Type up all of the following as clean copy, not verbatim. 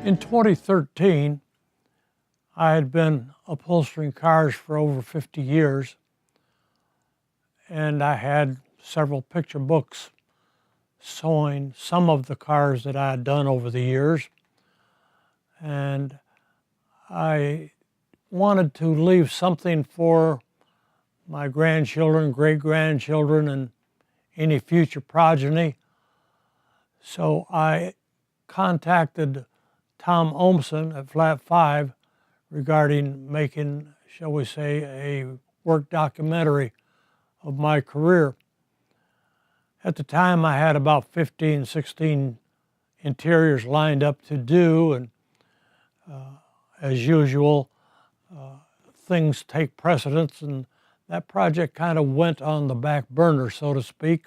In 2013, I had been upholstering cars for over 50 years, and I had several picture books showing some of the cars that I had done over the years. And I wanted to leave something for my grandchildren, great-grandchildren, and any future progeny. So I contacted Tom Olmson at Flat 5 regarding making, shall we say, a work documentary of my career. At the time, I had about 15, 16 interiors lined up to do, and as usual, things take precedence, and that project kind of went on the back burner, so to speak.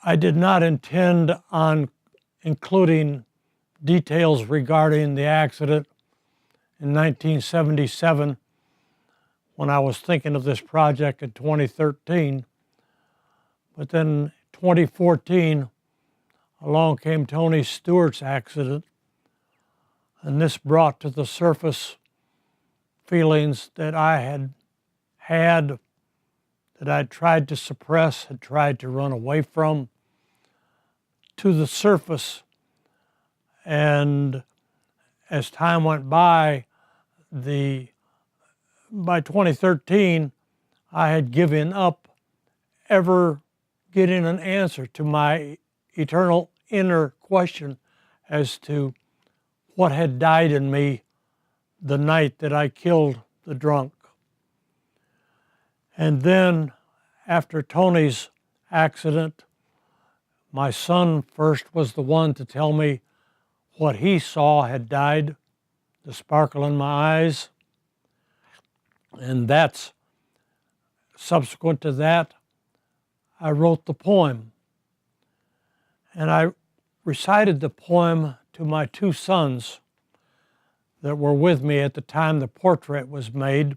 I did not intend on including details regarding the accident in 1977 when I was thinking of this project in 2013. But then 2014, along came Tony Stewart's accident, and this brought to the surface feelings that I had, that I'd tried to suppress, had tried to run away from, to the surface. And as time went by 2013, I had given up ever getting an answer to my eternal inner question as to what had died in me the night that I killed the drunk. And then, after Tony's accident, my son first was the one to tell me what he saw had died, the sparkle in my eyes. And that's, subsequent to that, I wrote the poem. And I recited the poem to my two sons that were with me at the time the portrait was made.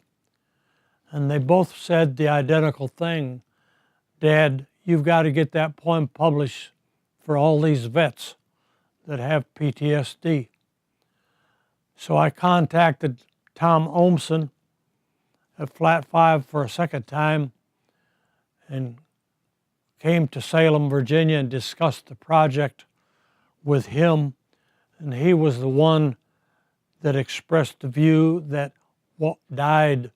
And they both said the identical thing. Dad, you've got to get that poem published for all these vets that have PTSD. So I contacted Tom Olmson at Flat 5 for a second time and came to Salem, Virginia, and discussed the project with him. And he was the one that expressed the view that what died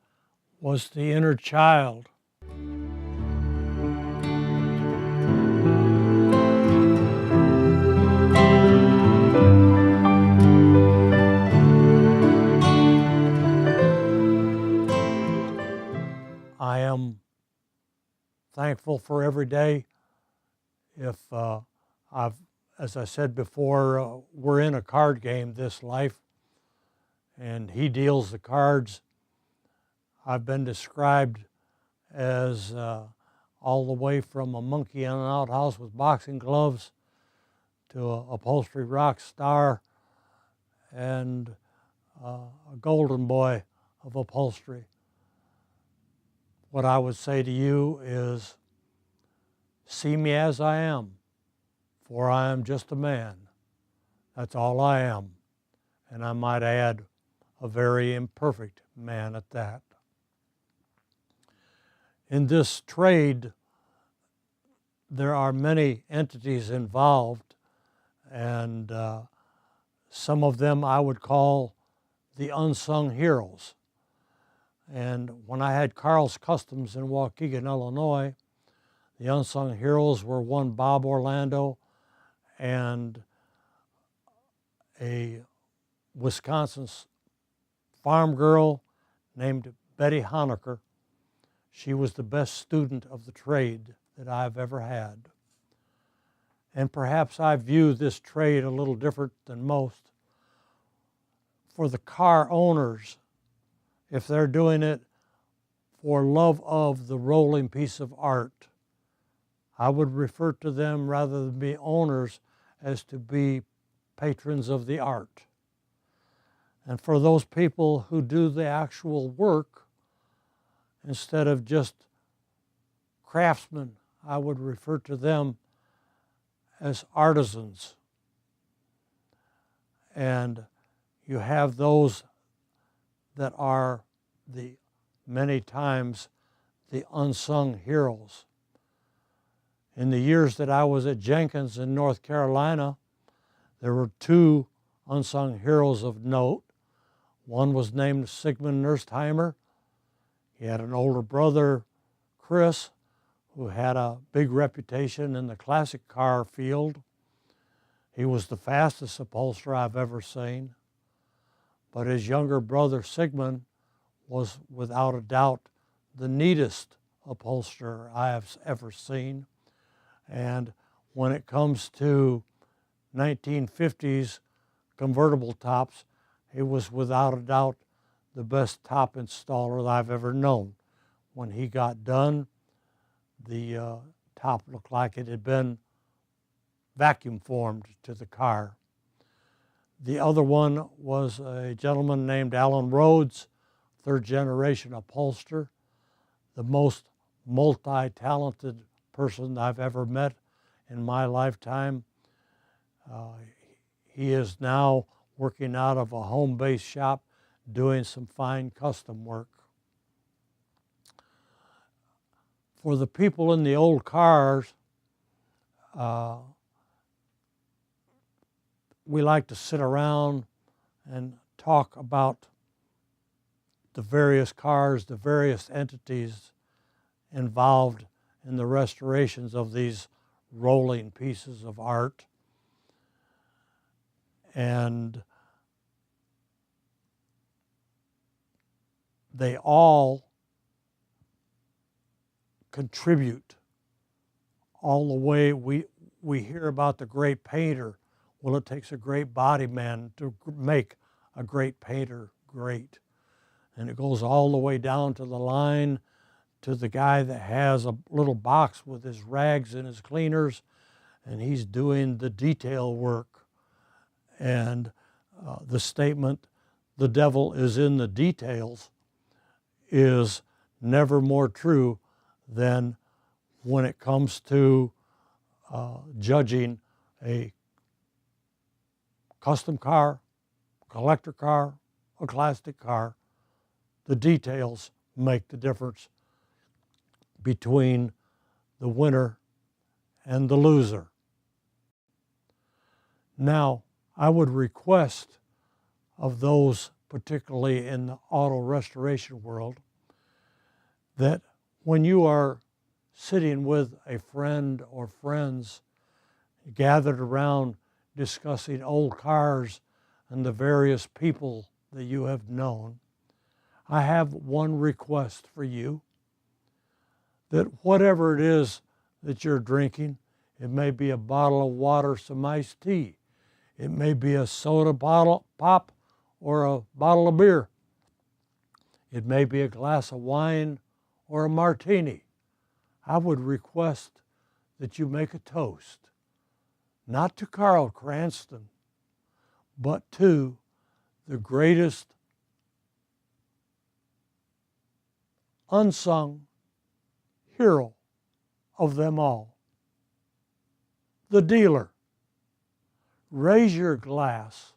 was the inner child. I am thankful for every day. If as I said before, we're in a card game, this life, and he deals the cards. I've been described as all the way from a monkey in an outhouse with boxing gloves to a upholstery rock star and a golden boy of upholstery. What I would say to you is, see me as I am, for I am just a man. That's all I am. And I might add, a very imperfect man at that. In this trade, there are many entities involved, and some of them I would call the unsung heroes. And when I had Carl's Customs in Waukegan, Illinois, the unsung heroes were one Bob Orlando and a Wisconsin farm girl named Betty Honecker. She was the best student of the trade that I've ever had. And perhaps I view this trade a little different than most. For the car owners, if they're doing it for love of the rolling piece of art, I would refer to them, rather than be owners, as to be patrons of the art. And for those people who do the actual work, instead of just craftsmen, I would refer to them as artisans. And you have those that are many times the unsung heroes. In the years that I was at Jenkins in North Carolina, there were two unsung heroes of note. One was named Sigmund Nurstheimer. He had an older brother, Chris, who had a big reputation in the classic car field. He was the fastest upholsterer I've ever seen. But his younger brother, Sigmund, was without a doubt the neatest upholsterer I have ever seen. And when it comes to 1950s convertible tops, he was without a doubt the best top installer that I've ever known. When he got done, the top looked like it had been vacuum formed to the car. The other one was a gentleman named Alan Rhodes, third generation upholsterer, the most multi-talented person I've ever met in my lifetime. He is now working out of a home-based shop doing some fine custom work. For the people in the old cars, we like to sit around and talk about the various cars, the various entities involved in the restorations of these rolling pieces of art. And they all contribute all the way. We hear about the great painter. Well, it takes a great body man to make a great painter great. And it goes all the way down to the line to the guy that has a little box with his rags and his cleaners, and he's doing the detail work. And the statement, "the devil is in the details," is never more true than when it comes to judging a custom car, collector car, a classic car. The details make the difference between the winner and the loser. Now, I would request of those, particularly in the auto restoration world, that when you are sitting with a friend or friends gathered around discussing old cars and the various people that you have known, I have one request for you, that whatever it is that you're drinking, it may be a bottle of water, some iced tea, it may be a soda bottle pop or a bottle of beer, it may be a glass of wine or a martini. I would request that you make a toast, not to Carl Cranston, but to the greatest unsung hero of them all, the dealer. Raise your glass,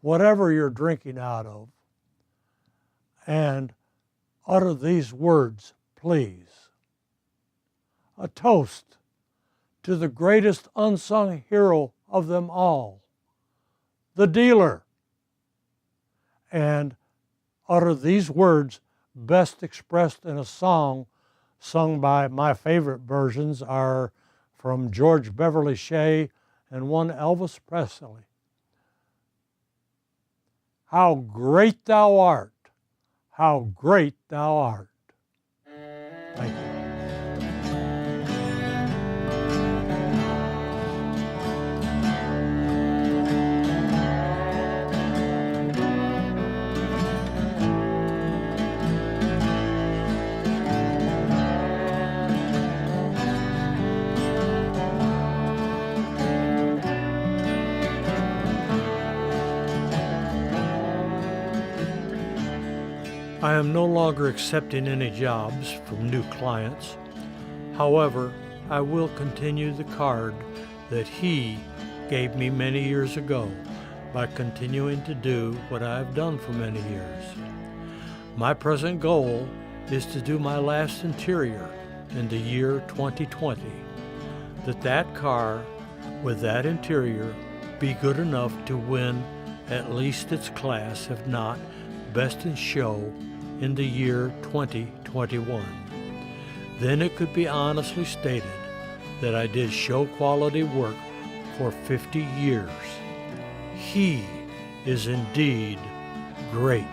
whatever you're drinking out of, and utter these words, please. A toast to the greatest unsung hero of them all, the dealer. And utter these words, best expressed in a song sung by my favorite versions are from George Beverly Shea and one Elvis Presley. How great thou art, how great thou art. Thank you. I am no longer accepting any jobs from new clients. However, I will continue the card that he gave me many years ago by continuing to do what I have done for many years. My present goal is to do my last interior in the year 2020, that car with that interior be good enough to win at least its class, if not Best in Show, in the year 2021. Then it could be honestly stated that I did show quality work for 50 years. He is indeed great.